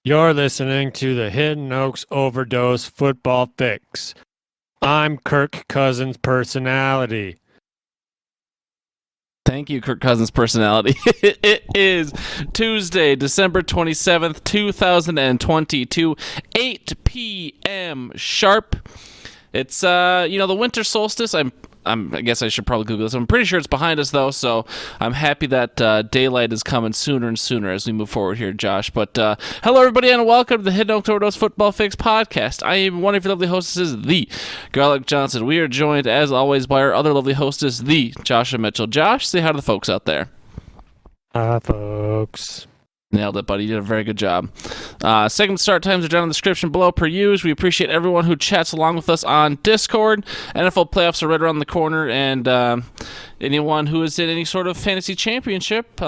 You're listening to the Hidden Oaks Overdose Football Fix. I'm Kirk Cousins' personality. Thank you, Kirk Cousins' personality. It is Tuesday, December 27th, 2022, 8 p.m. sharp. It's, the winter solstice. I guess I should probably Google this. I'm pretty sure it's behind us, though, so I'm happy that daylight is coming sooner and sooner as we move forward here, Josh. But hello, everybody, and welcome to the Hidden Oaks Overdose Football Fix podcast. I am one of your lovely hostesses, the Garlic Johnson. We are joined, as always, by our other lovely hostess, the Joshua Mitchell. Josh, say hi to the folks out there. Hi, folks. Nailed it, buddy. You did a very good job. Segment start times are down in the description below per usual. We appreciate everyone who chats along with us on Discord. NFL playoffs are right around the corner, and anyone who is in any sort of fantasy championship,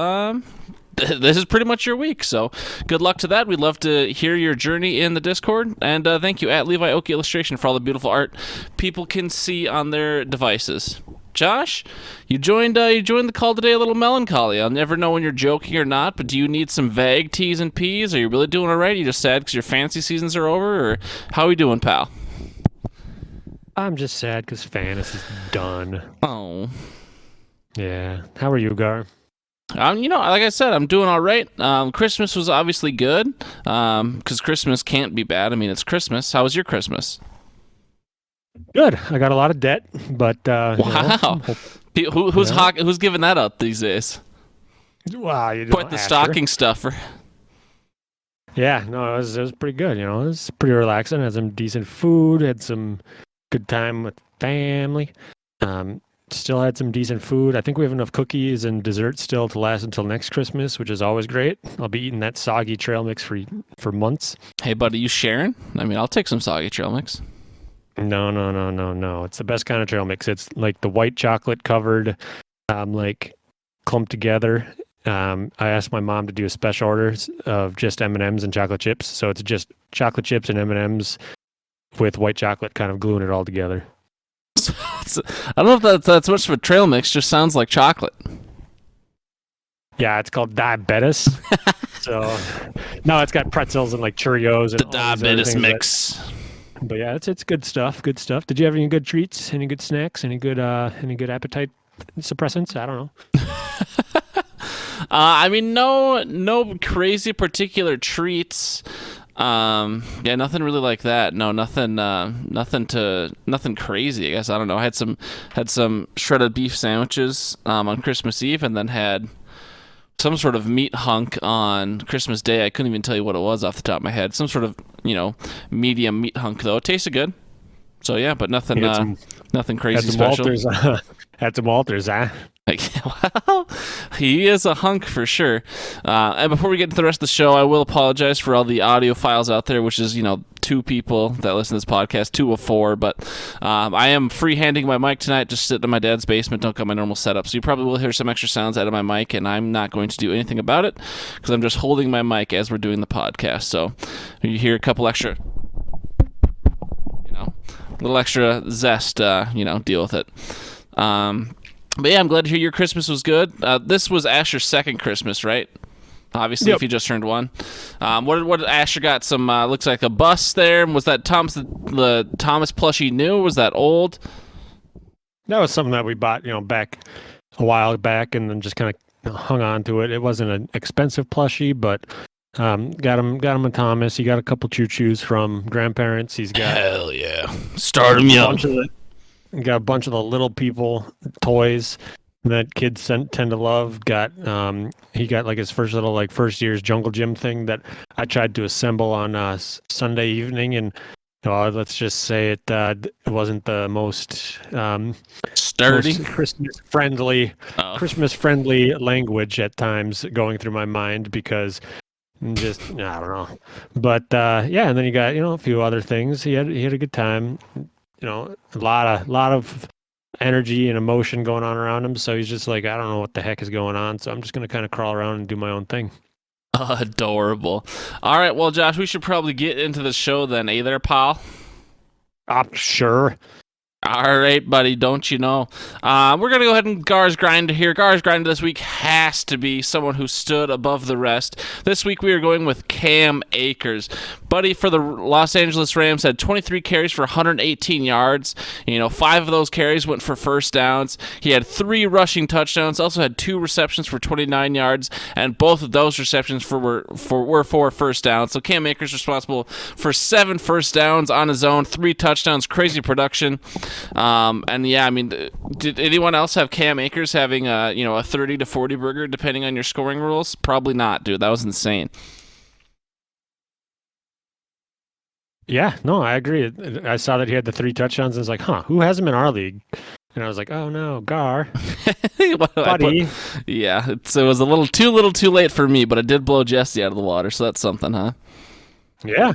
this is pretty much your week. So good luck to that. We'd love to hear your journey in the Discord. And thank you at Levi Oki Illustration for all the beautiful art people can see on their devices. Josh, you joined the call today a little melancholy. I'll never know when you're joking or not, but do you need some vague T's and P's? Are you really doing all right? Are you just sad because your fantasy seasons are over, or how are we doing, pal? I'm just sad because fantasy's done. Oh. Yeah. How are you, Gar? Like I said, I'm doing all right. Christmas was obviously good, because Christmas can't be bad. I mean, it's Christmas. How was your Christmas? Good. I got a lot of debt, but wow. Who's giving that up these days? Wow, Quite the stocking stuffer. Yeah, no, it was pretty good. It was pretty relaxing. Had some decent food. Had some good time with family. Still had some decent food. I think we have enough cookies and desserts still to last until next Christmas, which is always great. I'll be eating that soggy trail mix for months. Hey, buddy, you sharing? I mean, I'll take some soggy trail mix. No. It's the best kind of trail mix. It's like the white chocolate covered, like clumped together. I asked my mom to do a special order of just M&Ms and chocolate chips. So it's just chocolate chips and M&Ms with white chocolate kind of gluing it all together. I don't know if that's much of a trail mix. Just sounds like chocolate. Yeah, it's called diabetes. So no, it's got pretzels and like Cheerios and the diabetes mix. But yeah, it's good stuff. Good stuff. Did you have any good treats? Any good snacks? Any good appetite suppressants? I don't know. I mean, no crazy particular treats. Yeah, nothing really like that. No, nothing crazy. I guess I don't know. I had some shredded beef sandwiches on Christmas Eve, and then had some sort of meat hunk on Christmas Day. I couldn't even tell you what it was off the top of my head. Some sort of, medium meat hunk, though. It tasted good. So, yeah, but nothing crazy special. Had some Walters, huh? Well, he is a hunk for sure. And before we get into the rest of the show, I will apologize for all the audio files out there, which is, 2 people that listen to this podcast, 2 of 4. But I am free-handing my mic tonight, just sitting in my dad's basement. Don't got my normal setup. So you probably will hear some extra sounds out of my mic, and I'm not going to do anything about it because I'm just holding my mic as we're doing the podcast. So you hear a couple extra, little extra zest, deal with it. But yeah, I'm glad to hear your Christmas was good. This was Asher's second Christmas, right? Obviously, Yep. If you just turned one. What Asher got? Some looks like a bus there. Was that the Thomas plushie new? Or was that old? That was something that we bought, back a while back, and then just kind of hung on to it. It wasn't an expensive plushie, but got him a Thomas. He got a couple choo-choos from grandparents. He's got hell yeah, start him young. Got a bunch of the little people toys that kids tend to love. He got like his first little first year's jungle gym thing that I tried to assemble on Sunday evening, and let's just say it wasn't the most sturdy, most Christmas friendly language at times going through my mind because just I don't know. But yeah, and then you got a few other things. He had a good time. A lot of energy and emotion going on around him. So he's just like, I don't know what the heck is going on. So I'm just going to kind of crawl around and do my own thing. Adorable. All right. Well, Josh, we should probably get into the show then. Hey there, pal. Sure. All right, buddy, don't you know? We're going to go ahead and Gar's Grinder here. Gar's Grinder this week has to be someone who stood above the rest. This week we are going with Cam Akers. Buddy, for the Los Angeles Rams, had 23 carries for 118 yards. 5 of those carries went for first downs. He had 3 rushing touchdowns, also had 2 receptions for 29 yards, and both of those receptions were for first downs. So Cam Akers responsible for 7 first downs on his own, 3 touchdowns, crazy production. Did anyone else have Cam Akers having a 30 to 40 burger depending on your scoring rules? Probably not, dude. That was insane. Yeah, no, I agree. I saw that he had the 3 touchdowns and I was like, who has him in our league? And I was like, oh no, Gar. Buddy. It was a little too late for me, but it did blow Jesse out of the water, so that's something, huh? Yeah.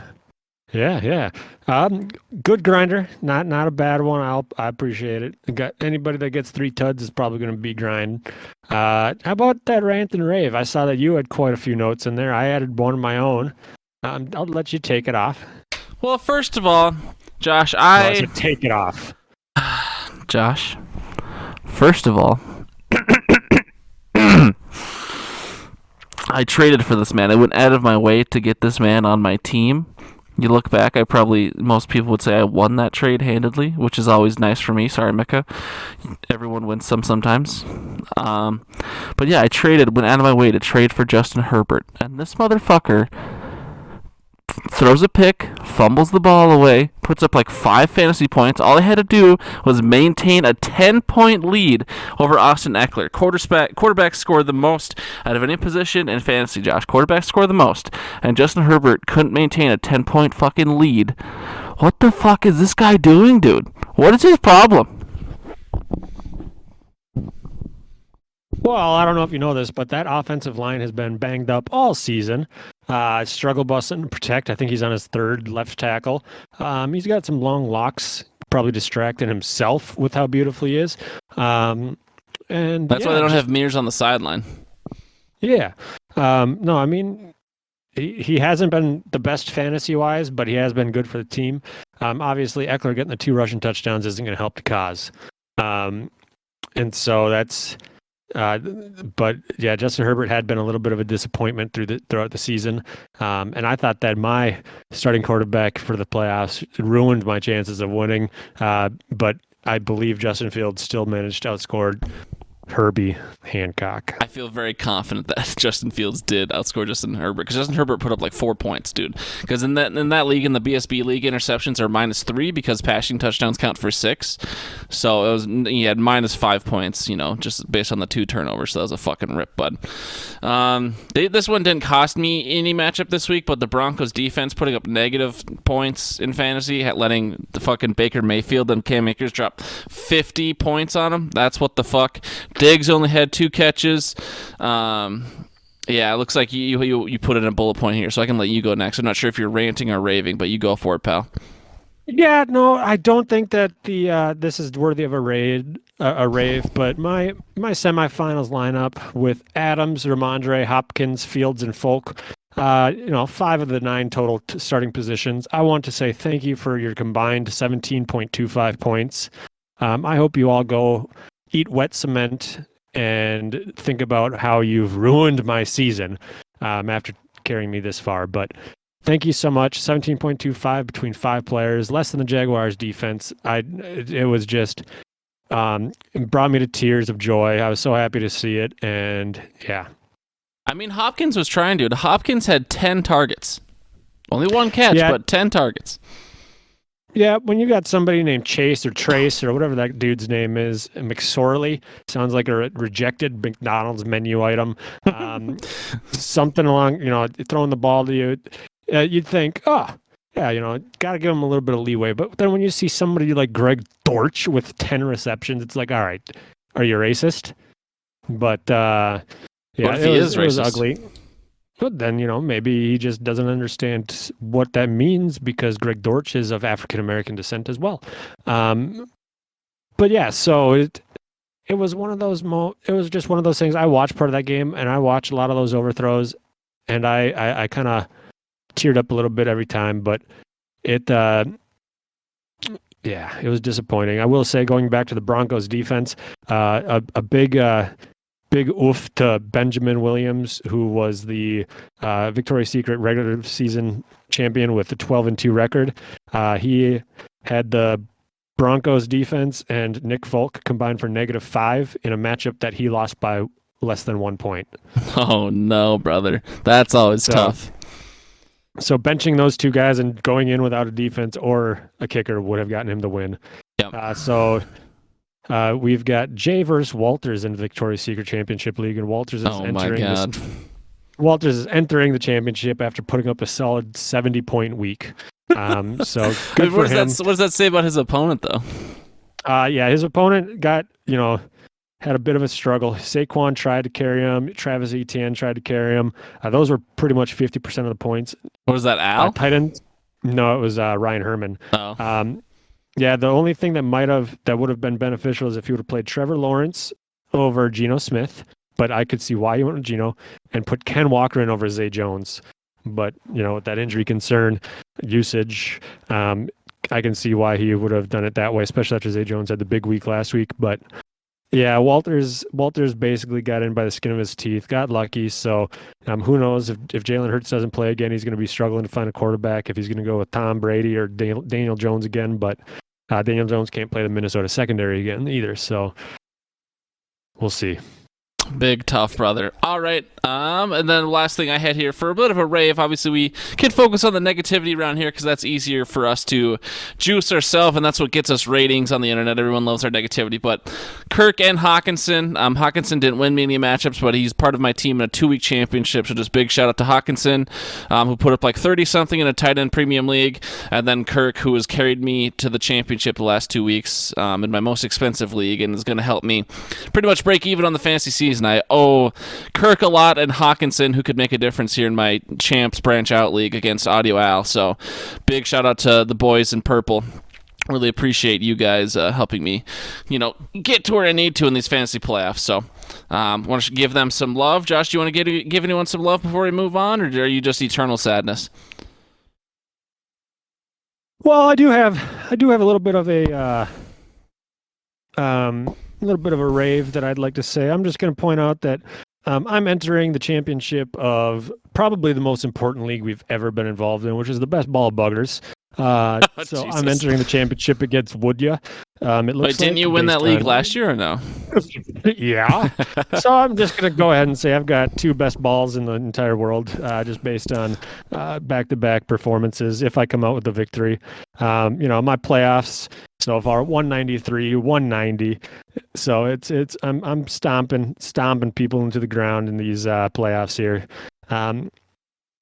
Good grinder, not a bad one. I appreciate it. Anybody that gets 3 tuds is probably going to be grind. How about that rant and rave? I saw that you had quite a few notes in there. I added one of my own. I'll let you take it off. Well, first of all, Josh, take it off. Josh, first of all, I traded for this man. I went out of my way to get this man on my team. You look back, most people would say I won that trade handedly, which is always nice for me. Sorry, Micah. Everyone wins sometimes. But yeah, went out of my way to trade for Justin Herbert. And this motherfucker throws a pick, fumbles the ball away, puts up like 5 fantasy points. All I had to do was maintain a 10-point lead over Austin Eckler. Quarterback scored the most out of any position in fantasy, Josh. Quarterback scored the most. And Justin Herbert couldn't maintain a 10-point fucking lead. What the fuck is this guy doing, dude? What is his problem? Well, I don't know if you know this, but that offensive line has been banged up all season. Struggle busting to protect. I think he's on his 3rd left tackle. He's got some long locks, probably distracting himself with how beautiful he is. And that's why they don't have mirrors on the sideline. Yeah. No, I mean, he hasn't been the best fantasy-wise, but he has been good for the team. Obviously, Eckler getting the 2 rushing touchdowns isn't going to help the cause. And so that's... but yeah, Justin Herbert had been a little bit of a disappointment throughout the season, and I thought that my starting quarterback for the playoffs ruined my chances of winning. But I believe Justin Fields still managed to outscore Herbie Hancock. I feel very confident that Justin Fields did outscore Justin Herbert, because Justin Herbert put up like 4 points, dude. Because in that league, in the BSB league, interceptions are -3 because passing touchdowns count for 6. So he had -5 points, just based on the 2 turnovers. So that was a fucking rip, bud. This one didn't cost me any matchup this week, but the Broncos defense putting up negative points in fantasy, letting the fucking Baker Mayfield and Cam Akers drop 50 points on him. That's what the fuck. Diggs only had 2 catches. It looks like you put in a bullet point here, so I can let you go next. I'm not sure if you're ranting or raving, but you go for it, pal. Yeah, no, I don't think that this is worthy of a rave. But my semifinals lineup with Adams, Ramondre, Hopkins, Fields, and Folk. 5 of the 9 total starting positions. I want to say thank you for your combined 17.25 points. I hope you all go eat wet cement and think about how you've ruined my season after carrying me this far. But thank you so much. 17.25 between 5 players, less than the Jaguars defense. It was just it brought me to tears of joy. I was so happy to see it, and yeah. I mean, Hopkins was trying to. Hopkins had 10 targets. Only 1 catch, but 10 targets. Yeah, when you got somebody named Chase or Trace or whatever that dude's name is, McSorley, sounds like a rejected McDonald's menu item. Something along, throwing the ball to you, you'd think, got to give him a little bit of leeway. But then when you see somebody like Greg Dortch with 10 receptions, it's like, all right, are you racist? But it was ugly. But then, maybe he just doesn't understand what that means, because Greg Dortch is of African-American descent as well. But yeah, so it was one of those it was just one of those things. I watched part of that game, and I watched a lot of those overthrows, and I kind of teared up a little bit every time. But it Yeah, it was disappointing. I will say, going back to the Broncos defense, a big oof to Benjamin Williams, who was the Victoria's Secret regular season champion with a 12-2 record. He had the Broncos defense and Nick Folk combined for -5 in a matchup that he lost by less than 1 point. Oh no, brother. That's always tough. So benching those two guys and going in without a defense or a kicker would have gotten him the win. Yep. We've got Jay versus Walters in the Victoria's Secret Championship League, and Walters is Walters is entering the championship after putting up a solid 70-point week. So good for him. What does that say about his opponent, though? His opponent got, had a bit of a struggle. Saquon tried to carry him. Travis Etienne tried to carry him. Those were pretty much 50% of the points. What was that, Al? Tight end? No, it was Ryan Herman. Oh. The only thing that would have been beneficial is if he would have played Trevor Lawrence over Geno Smith, but I could see why he went with Geno, and put Ken Walker in over Zay Jones. But, with that injury concern, usage, I can see why he would have done it that way, especially after Zay Jones had the big week last week. But yeah, Walters basically got in by the skin of his teeth, got lucky. So who knows if Jalen Hurts doesn't play again, he's going to be struggling to find a quarterback if he's going to go with Tom Brady or Daniel Jones again. But Daniel Jones can't play the Minnesota secondary again either. So we'll see. Big tough, brother. All right. And then the last thing I had here for a bit of a rave. Obviously, we can focus on the negativity around here because that's easier for us to juice ourselves, and that's what gets us ratings on the internet. Everyone loves our negativity. But Kirk and Hawkinson. Hawkinson didn't win me any matchups, but he's part of my team in a 2-week championship. So just big shout out to Hawkinson, who put up like 30-something in a tight end premium league, and then Kirk, who has carried me to the championship the last 2 weeks in my most expensive league, and is going to help me pretty much break even on the fantasy season. I owe Kirk a lot and Hawkinson, who could make a difference here in my Champs Branch Out League against Audio Al. So big shout out to the boys in purple. Really appreciate you guys helping me, get to where I need to in these fantasy playoffs. So want to give them some love. Josh, do you want to give anyone some love before we move on, or are you just eternal sadness? Well, I do have a little bit of a rave that I'd like to say. I'm just going to point out that I'm entering the championship of probably the most important league we've ever been involved in, which is the Best Ball Buggers. So I'm entering the championship against Woodya. Wait, didn't you win that league last year or no? Yeah. So I'm just going to go ahead and say I've got 2 best balls in the entire world, just based on back-to-back performances. If I come out with the victory, my playoffs so far 193, 190. So I'm stomping people into the ground in these playoffs here.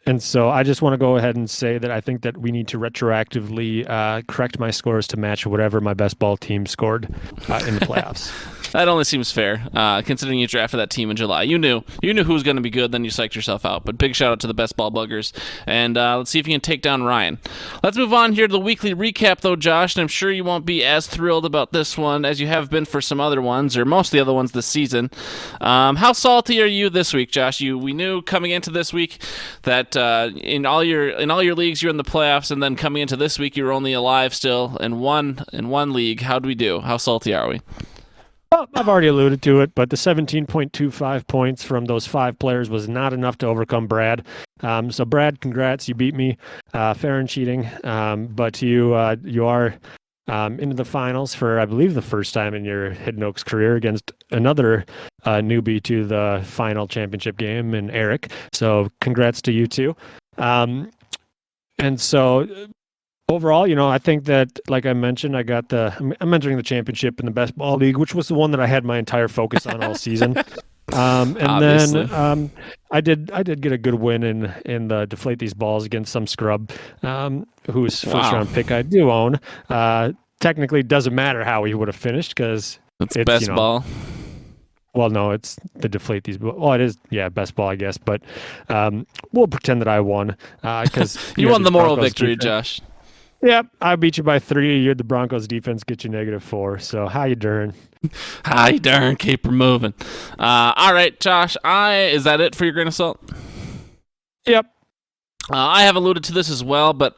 And so I just want to go ahead and say that I think that we need to retroactively correct my scores to match whatever my best ball team scored in the playoffs. That only seems fair, considering you drafted that team in July. You knew who was going to be good, then you psyched yourself out. But big shout out to the Best Ball Buggers, and let's see if you can take down Ryan. Let's move on here to the weekly recap, though, Josh, and I'm sure you won't be as thrilled about this one as you have been for some other ones, or most of the other ones this season. How salty are you this week, Josh? We knew coming into this week that in all your leagues you're in the playoffs, and then coming into this week you're only alive still in one league. How do we do? How salty are we? Well, I've already alluded to it, but the 17.25 points from those 5 players was not enough to overcome Brad. So Brad, congrats, you beat me, fair and cheating. But you are into the finals for, I believe, the first time in your Hidden Oaks career against another newbie to the final championship game in Eric. So congrats to you too. And so overall, I think that, like I mentioned, I'm entering the championship in the Best Ball League, which was the one that I had my entire focus on all season. Obviously. Then I did get a good win in the Deflate These Balls against some scrub, whose first round pick I do own. Technically, doesn't matter how he would have finished because it's best ball. Well, no, it's the Deflate These. Well, it is, Best Ball, I guess. But we'll pretend that I won because you won the moral victory, Josh. Yep, I beat you by 3. You had the Broncos defense get you -4. So how you doing? How you doing? Keep her moving. All right, Josh. Is that it for your grain of salt? Yep. I have alluded to this as well, but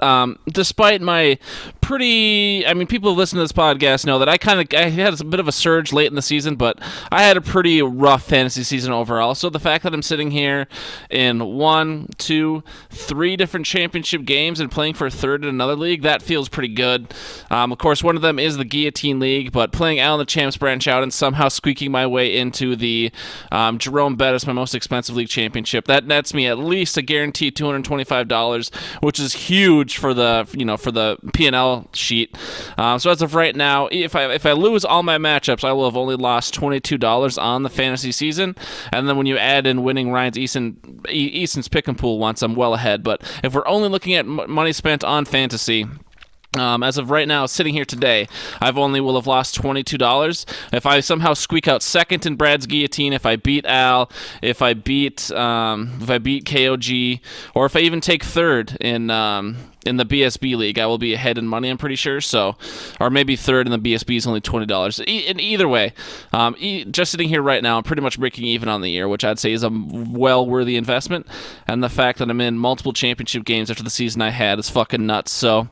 despite my pretty. I mean, people who listen to this podcast know that I had a bit of a surge late in the season, but I had a pretty rough fantasy season overall. So the fact that I'm sitting here in 1, 2, 3 different championship games and playing for a third in another league, that feels pretty good. Of course, one of them is the Guillotine League, but playing out in the Champs branch out and somehow squeaking my way into the Jerome Bettis, my most expensive league championship, that nets me at least a guaranteed $225, which is huge for the P&L sheet. So as of right now, if I lose all my matchups, I will have only lost $22 on the fantasy season. And then when you add in winning Ryan's Easton's pick and pool once, I'm well ahead. But if we're only looking at money spent on fantasy, as of right now, sitting here today, will have lost $22. If I somehow squeak out second in Brad's Guillotine, if I beat Al, if I beat KOG, or if I even take third in the BSB league, I will be ahead in money, I'm pretty sure. So, or maybe third in the BSB is only $20. In either way, just sitting here right now, I'm pretty much breaking even on the year, which I'd say is a well-worthy investment. And the fact that I'm in multiple championship games after the season I had is fucking nuts. So,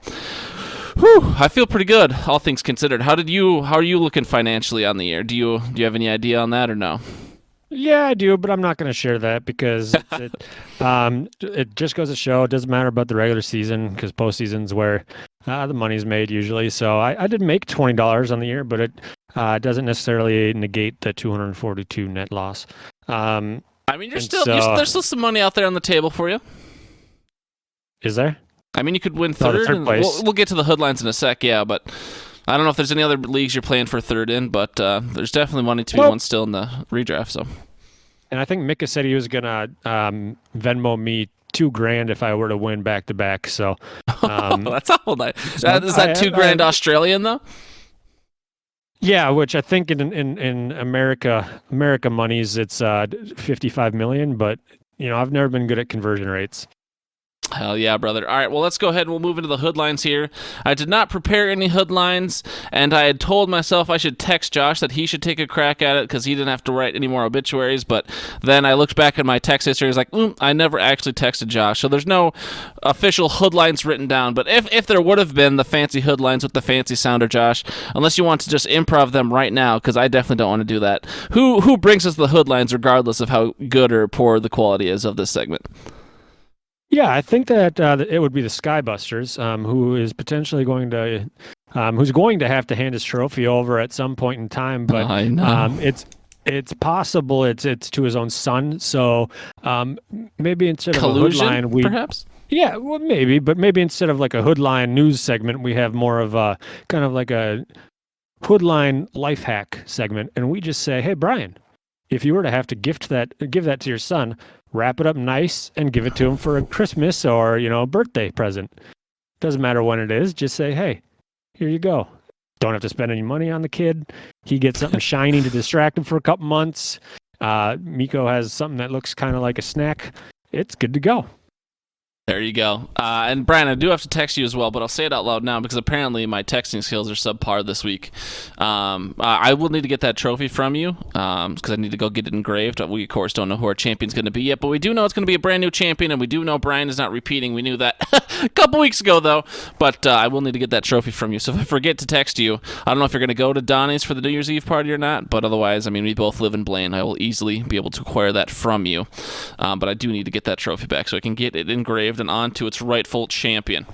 I feel pretty good, all things considered. How are you looking financially on the year? Do you have any idea on that or no? Yeah, I do, but I'm not going to share that because it just goes to show it doesn't matter about the regular season because postseason's where the money's made usually. So I did make $20 on the year, but it doesn't necessarily negate the 242 net loss. I mean, there's still some money out there on the table for you. Is there? I mean, you could win third and we'll get to the Hoodlines in a sec, yeah, but I don't know if there's any other leagues you're playing for third in, but there's definitely money to be won still in the redraft. So, and I think Mika said he was gonna Venmo me $2,000 if I were to win back to back. So that's awful nice. Is that $2,000 Australian though? Yeah, which I think in America monies it's 55 million, but I've never been good at conversion rates. Hell yeah, brother. All right, well, let's go ahead and we'll move into the Hoodlines here. I did not prepare any Hoodlines, and I had told myself I should text Josh that he should take a crack at it because he didn't have to write any more obituaries, but then I looked back at my text history and was like, I never actually texted Josh, so there's no official Hoodlines written down, but if there would have been the fancy Hoodlines with the fancy sounder, Josh, unless you want to just improv them right now, because I definitely don't want to do that, who brings us the Hoodlines regardless of how good or poor the quality is of this segment? Yeah, I think that it would be the Skybusters, who is potentially going to have to hand his trophy over at some point in time. But I know. It's possible it's to his own son. So maybe instead of collusion, a Hoodline, perhaps. Yeah, well, maybe, but maybe instead of like a Hoodline news segment, we have more of a kind of like a Hoodline life hack segment, and we just say, "Hey, Brian, if you were to have to give that to your son, wrap it up nice and give it to him for a Christmas or, a birthday present. Doesn't matter when it is. Just say, hey, here you go. Don't have to spend any money on the kid. He gets something shiny to distract him for a couple months. Miko has something that looks kind of like a snack. It's good to go. There you go. And Brian, I do have to text you as well, but I'll say it out loud now because apparently my texting skills are subpar this week. I will need to get that trophy from you because I need to go get it engraved. We, of course, don't know who our champion's going to be yet, but we do know it's going to be a brand new champion, and we do know Brian is not repeating. We knew that a couple weeks ago, though, but I will need to get that trophy from you. So if I forget to text you, I don't know if you're going to go to Donnie's for the New Year's Eve party or not, but otherwise, I mean, we both live in Blaine. I will easily be able to acquire that from you, but I do need to get that trophy back so I can get it engraved and onto its rightful champion.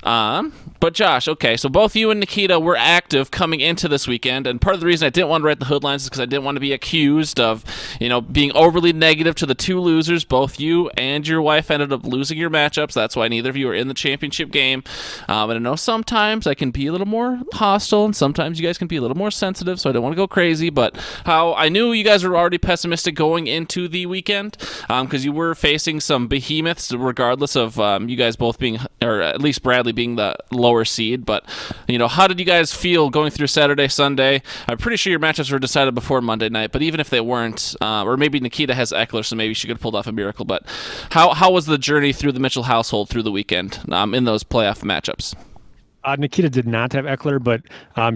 But Josh, okay, so both you and Nikita were active coming into this weekend, and part of the reason I didn't want to write the Hoodlines is because I didn't want to be accused of, being overly negative to the two losers. Both you and your wife ended up losing your matchups. That's why neither of you are in the championship game. And I know sometimes I can be a little more hostile, and sometimes you guys can be a little more sensitive, so I don't want to go crazy, but how I knew you guys were already pessimistic going into the weekend, because you were facing some behemoths, regardless of you guys both being, or at least Bradley being the lower seed. But how did you guys feel going through Saturday, Sunday? I'm pretty sure your matchups were decided before Monday night, but even if they weren't, or maybe Nikita has Eckler, so maybe she could have pulled off a miracle. But how was the journey through the Mitchell household through the weekend in those playoff matchups? Nikita did not have Eckler, but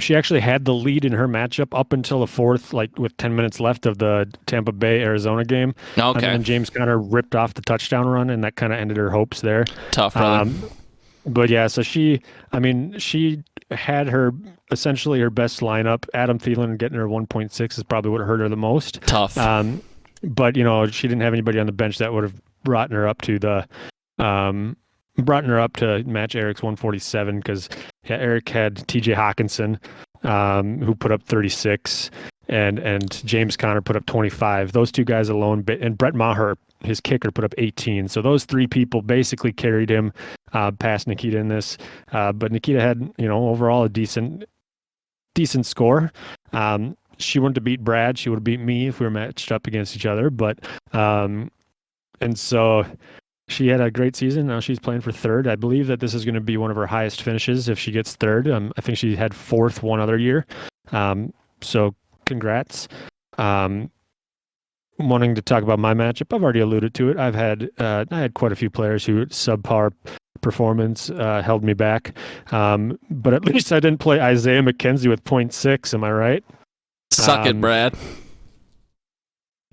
she actually had the lead in her matchup up until the fourth, like with 10 minutes left of the Tampa Bay Arizona game. Okay. And then James Conner ripped off the touchdown run, and that kind of ended her hopes there. Tough, brother. But yeah, so she had essentially her best lineup. Adam Thielen getting her 1.6 is probably what hurt her the most. Tough. But she didn't have anybody on the bench that would have brought her up to match Eric's 147 because Eric had TJ Hawkinson, who put up 36, and James Conner put up 25. Those two guys alone, and Brett Maher, his kicker, put up 18. So those three people basically carried him past Nikita in this. But Nikita had, overall a decent score. She wouldn't have beat Brad. She would have beat me if we were matched up against each other. But and so she had a great season. Now she's playing for third. I believe that this is going to be one of her highest finishes if she gets third. I think she had fourth one other year. So congrats. Wanting to talk about my matchup, I've already alluded to it. I had quite a few players who subpar performance held me back. But at least I didn't play Isaiah McKenzie with 0.6. Am I right? Suck it, Brad.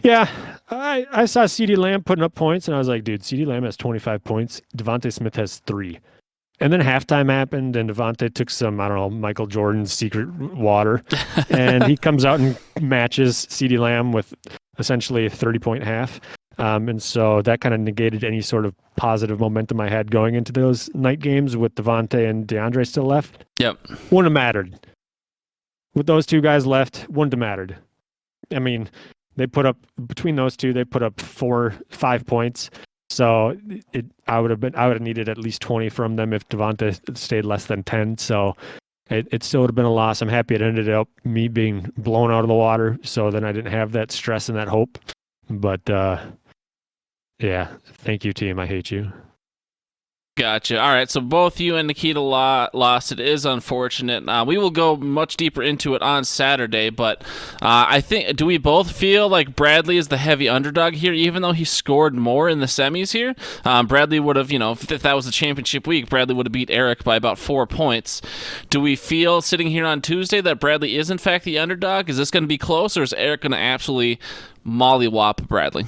Yeah, I saw CeeDee Lamb putting up points, and I was like, dude, CeeDee Lamb has 25 points. Devontae Smith has 3. And then halftime happened, and Devontae took some, Michael Jordan's secret water, and he comes out and matches CeeDee Lamb with essentially a 30-point half. And so that kind of negated any sort of positive momentum I had going into those night games with Devontae and DeAndre still left. Yep. Wouldn't have mattered. With those two guys left, wouldn't have mattered. I mean, between those two, they put up 4-5 points. So I would have needed at least 20 from them if Devontae stayed less than 10. So it still would have been a loss. I'm happy it ended up me being blown out of the water. So then I didn't have that stress and that hope. But yeah, thank you, team. I hate you. Gotcha. All right, so both you and Nikita lost. It is unfortunate. We will go much deeper into it on Saturday, but I think, do we both feel like Bradley is the heavy underdog here, even though he scored more in the semis here? Bradley would have, if that was the championship week, Bradley would have beat Eric by about 4 points. Do we feel, sitting here on Tuesday, that Bradley is in fact the underdog? Is this going to be close, or is Eric going to absolutely mollywop Bradley?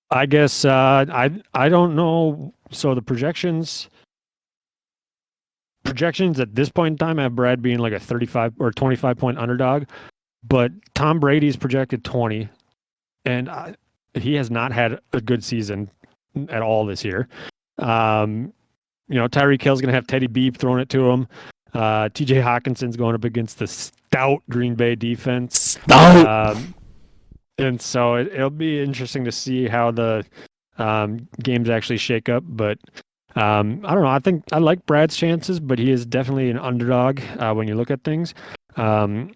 I guess I don't know. So the projections at this point in time have Brad being like a 35 or 25 point underdog, but Tom Brady's projected 20, and he has not had a good season at all this year. Tyreek Hill's going to have Teddy B throwing it to him. TJ Hawkinson's going up against the stout Green Bay defense. And so it'll be interesting to see how the games actually shake up. But I don't know. I think I like Brad's chances, but he is definitely an underdog when you look at things. Brady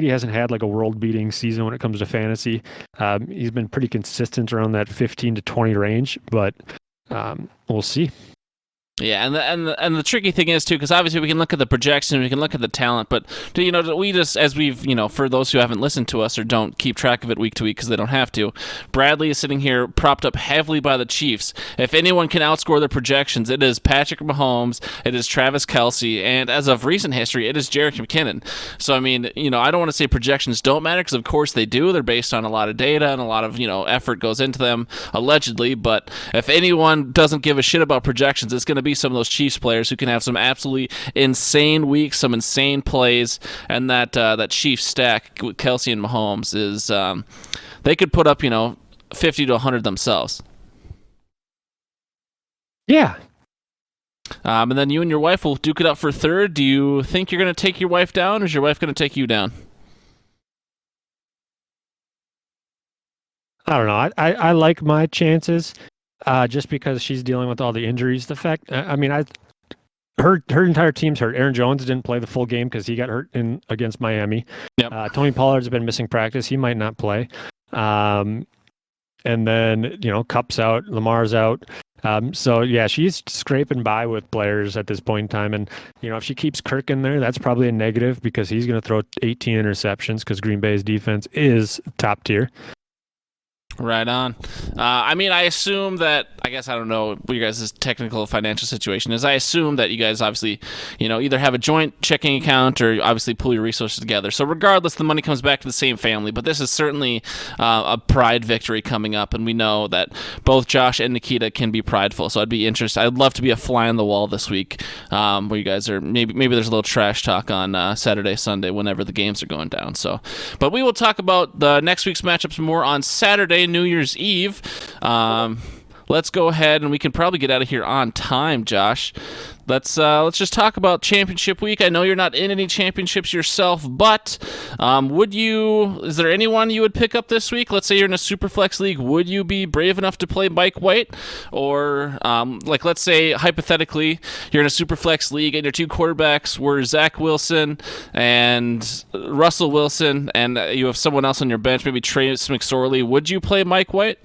hasn't had like a world-beating season when it comes to fantasy. He's been pretty consistent around that 15 to 20 range, but we'll see. Yeah, and the tricky thing is too, because obviously we can look at the projection, we can look at the talent, but we just, as we've, for those who haven't listened to us or don't keep track of it week to week because they don't have to, Bradley is sitting here propped up heavily by the Chiefs. If anyone can outscore their projections, it is Patrick Mahomes, it is Travis Kelce, and as of recent history, it is Jerick McKinnon. So I mean, I don't want to say projections don't matter, because of course they do. They're based on a lot of data and a lot of effort goes into them allegedly. But if anyone doesn't give a shit about projections, it's going to be some of those Chiefs players who can have some absolutely insane weeks, some insane plays, and that Chiefs stack with Kelce and Mahomes is they could put up 50 to 100 themselves. Yeah. And then you and your wife will duke it up for third. Do you think you're going to take your wife down, or is your wife going to take you down? I don't know. I like my chances. Just because she's dealing with all the injuries. The fact, her entire team's hurt. Aaron Jones didn't play the full game because he got hurt against Miami. Yep. Tony Pollard's been missing practice. He might not play. And then, Kupp's out, Lamar's out. So yeah, she's scraping by with players at this point in time. And, if she keeps Kirk in there, that's probably a negative because he's going to throw 18 interceptions because Green Bay's defense is top tier. Right on. I assume that I guess I don't know what your guys' technical financial situation is. I assume that you guys obviously, either have a joint checking account or obviously pool your resources together. So regardless, the money comes back to the same family. But this is certainly a pride victory coming up, and we know that both Josh and Nikita can be prideful. So I'd love to be a fly on the wall this week, where you guys are maybe there's a little trash talk on Saturday, Sunday, whenever the games are going down. So, but we will talk about the next week's matchups more on Saturday, New Year's Eve. Let's go ahead, and we can probably get out of here on time, Josh. Let's just talk about championship week. I know you're not in any championships yourself, but is there anyone you would pick up this week? Let's say you're in a Superflex league. Would you be brave enough to play Mike White? Or let's say hypothetically you're in a Superflex league and your two quarterbacks were Zach Wilson and Russell Wilson, and you have someone else on your bench, maybe Trace McSorley. Would you play Mike White?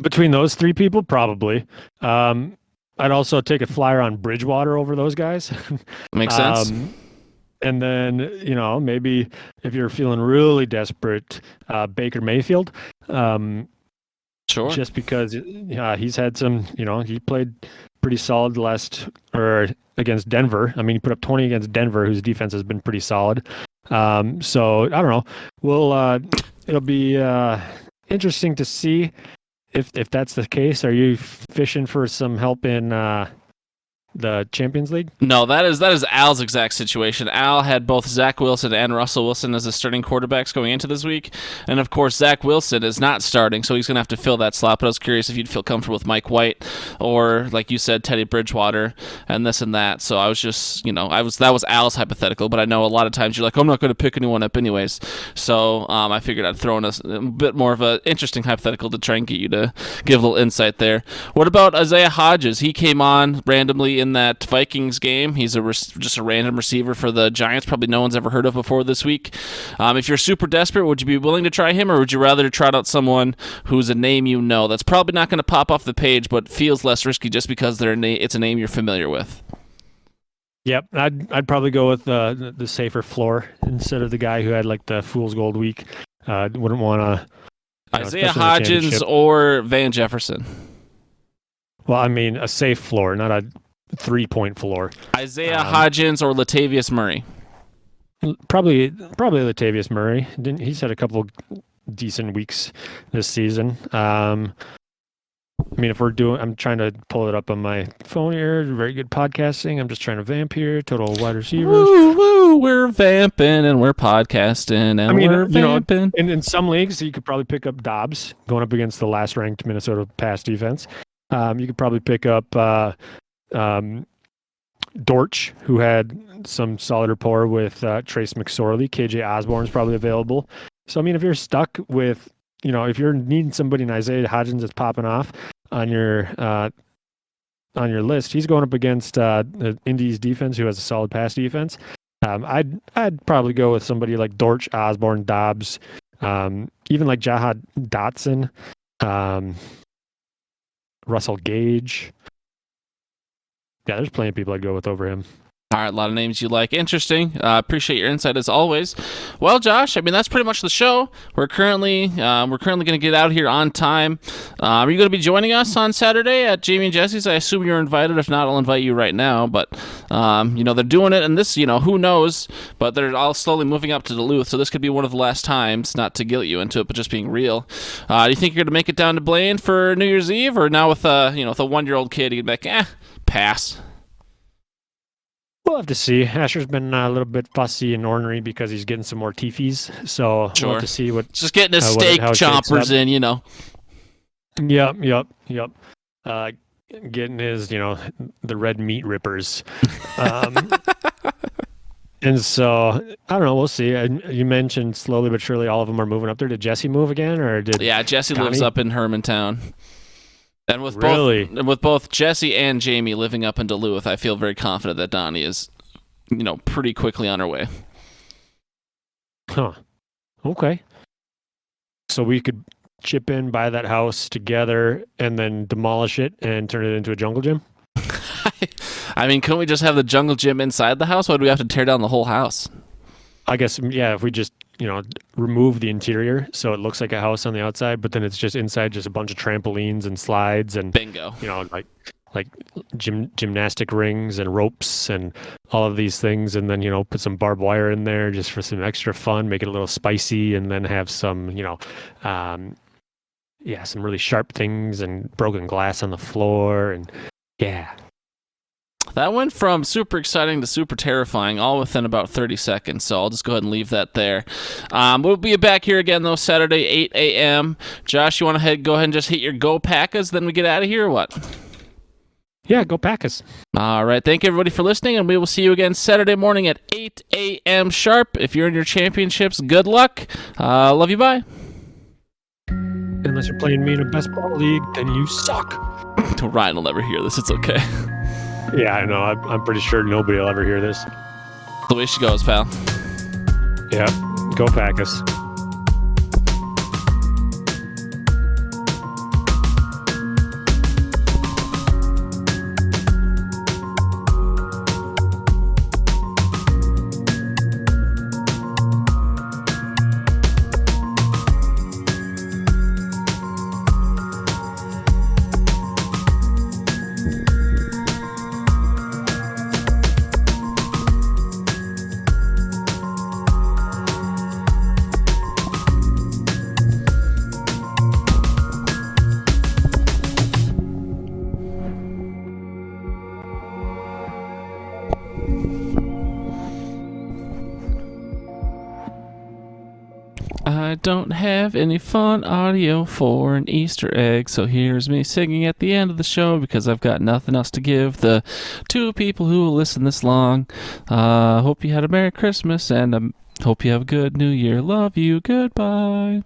Between those three people, probably. I'd also take a flyer on Bridgewater over those guys. Makes sense. And then, maybe if you're feeling really desperate, Baker Mayfield. Sure. Just because he's had some, he played pretty solid against Denver. I mean, he put up 20 against Denver, whose defense has been pretty solid. So I don't know. It'll be interesting to see. If that's the case, are you fishing for some help in the Champions League? No, that is Al's exact situation. Al had both Zach Wilson and Russell Wilson as the starting quarterbacks going into this week, and of course Zach Wilson is not starting, so he's going to have to fill that slot. But I was curious if you'd feel comfortable with Mike White or, like you said, Teddy Bridgewater and this and that. So I was just, that was Al's hypothetical, but I know a lot of times you're like, I'm not going to pick anyone up anyways. So I figured I'd throw in a bit more of an interesting hypothetical to try and get you to give a little insight there. What about Isaiah Hodges? He came on randomly in that Vikings game. He's just a random receiver for the Giants, probably no one's ever heard of before this week. If you're super desperate, would you be willing to try him, or would you rather try out someone who's a name that's probably not going to pop off the page but feels less risky just because it's a name you're familiar with? Yep, I'd probably go with the safer floor instead of the guy who had like the fool's gold week. Wouldn't want to Isaiah Hodgins or Van Jefferson. Well, I mean a safe floor, not a 3-point floor. Isaiah Hodgins or Latavius Murray? Probably Latavius Murray. He's had a couple decent weeks this season. I'm trying to pull it up on my phone here. Very good podcasting. I'm just trying to vamp here. Total wide receivers. Woo, woo, we're vamping and we're podcasting and we're vamping. In some leagues, you could probably pick up Dobbs going up against the last ranked Minnesota pass defense. You could probably pick up Dortch, who had some solid rapport with Trace McSorley. KJ Osborne's probably available. So, I mean, if you're stuck with, if you're needing somebody in Isaiah Hodgins that's popping off on your list, he's going up against the Indies defense, who has a solid pass defense. I'd probably go with somebody like Dortch, Osborne, Dobbs, even like Jahad Dotson, Russell Gage. Yeah, there's plenty of people I'd go with over him. All right, a lot of names you like. Interesting. Appreciate your insight as always. Well, Josh, I mean, that's pretty much the show. We're currently going to get out here on time. Are you going to be joining us on Saturday at Jamie and Jesse's? I assume you're invited. If not, I'll invite you right now. But they're doing it, and this, who knows? But they're all slowly moving up to Duluth, so this could be one of the last times. Not to guilt you into it, but just being real. Do you think you're going to make it down to Blaine for New Year's Eve, or now with with a 1-year-old kid, you'd be like, pass? We'll have to see. Asher's been a little bit fussy and ornery because he's getting some more teefies. So sure. We'll have to see what. Just getting his steak chompers in, Yep. Getting his, the red meat rippers. And so, I don't know. We'll see. You mentioned slowly but surely all of them are moving up there. Did Jesse move again, or did? Yeah, Jesse Connie? Lives up in Hermantown. And with both Jesse and Jamie living up in Duluth, I feel very confident that Donnie is, pretty quickly on her way. Huh. Okay. So we could chip in, buy that house together, and then demolish it and turn it into a jungle gym? I mean, couldn't we just have the jungle gym inside the house? Why do we have to tear down the whole house? I guess, yeah, if we just remove the interior so it looks like a house on the outside, but then it's just inside, just a bunch of trampolines and slides and bingo. Like gymnastic rings and ropes and all of these things, and then put some barbed wire in there just for some extra fun, make it a little spicy, and then have some some really sharp things and broken glass on the floor, and that went from super exciting to super terrifying all within about 30 seconds, so I'll just go ahead and leave that there. We'll be back here again, though, Saturday, 8 a.m. Josh, you want to go ahead and just hit your Go Packers, then we get out of here, or what? Yeah, go Packers. All right, thank you, everybody, for listening, and we will see you again Saturday morning at 8 a.m. sharp. If you're in your championships, good luck. Love you, bye. Unless you're playing me in a best ball league, then you suck. Ryan will never hear this. It's okay. Yeah, I know. I'm pretty sure nobody will ever hear this. The way she goes, pal. Yeah, go Packers. I don't have any fun audio for an Easter egg, so here's me singing at the end of the show because I've got nothing else to give the two people who will listen this long. Hope you had a Merry Christmas, and hope you have a good New Year. Love you. Goodbye.